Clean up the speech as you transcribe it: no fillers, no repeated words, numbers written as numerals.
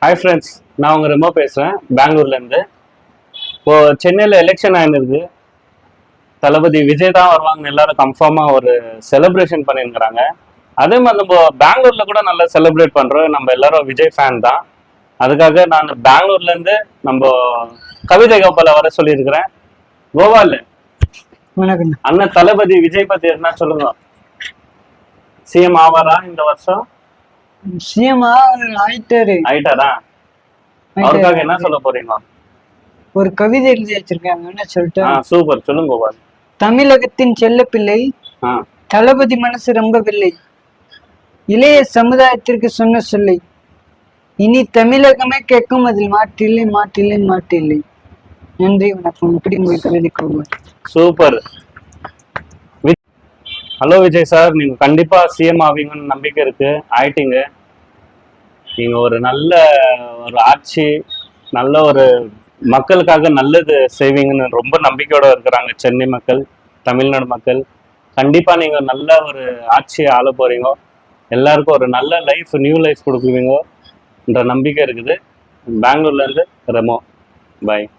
Hi friends, நான் உங்க ரெமோ பேசுகிறேன் பெங்களூர்லேருந்து. இப்போ சென்னையில் எலெக்ஷன் ஆயிருக்கு. தளபதி விஜய் தான் வருவாங்கன்னு எல்லாரும் கன்ஃபார்மாக ஒரு செலிப்ரேஷன் பண்ணியிருக்கிறாங்க. அதே மாதிரி நம்ம பெங்களூர்ல கூட நல்லா செலிப்ரேட் பண்ணுறோம். நம்ம எல்லாரும் விஜய் ஃபேன் தான். அதுக்காக நான் பெங்களூர்லேருந்து நம்ம கவிதை கோபால வர சொல்லியிருக்கிறேன். கோபால், வணக்கம். அண்ணன் தளபதி விஜய் பற்றி என்ன சொல்லுங்க. சிஎம் ஆவாரா இந்த வருஷம்? சிஎம் ஆயிட்டாரா? அவருக்காக என்ன சொல்ல போறீங்க? ஒரு கவிதை எழுதி வச்சிருக்காங்க, என்ன சொல்லிட்டு. சூப்பர், சொல்லுங்க கோபால். தமிழகத்தின் செல்ல பிள்ளை தளபதி மனசு ரொம்ப பிள்ளை, இளைய சமுதாயத்திற்கு சொன்ன சொல்லை இனி தமிழகமே கேட்கும், அதில் மாற்றில்லை மாற்றில்லை மாற்றில்லை. நன்றி, வணக்கம். இப்படி உங்கள் கவிதை Gopal. Super. Hello Vijay sir, நீங்க கண்டிப்பா சிஎம் ஆவீங்கன்னு நம்பிக்கை இருக்கு. ஆயிட்டீங்க. நீங்க ஒரு நல்ல ஒரு ஆட்சி, நல்ல ஒரு மக்களுக்காக நல்லது செய்வீங்கன்னு ரொம்ப நம்பிக்கையோட இருக்கிறாங்க சென்னை மக்கள், தமிழ்நாடு மக்கள். கண்டிப்பா நீங்க நல்ல ஒரு ஆட்சியை ஆள போறீங்க. எல்லாருக்கும் ஒரு நல்ல லைஃப், நியூ லைஃப் கொடுக்குவீங்க என்ற நம்பிக்கை இருக்குது. பெங்களூர்ல இருந்து ரெமோ. பாய்.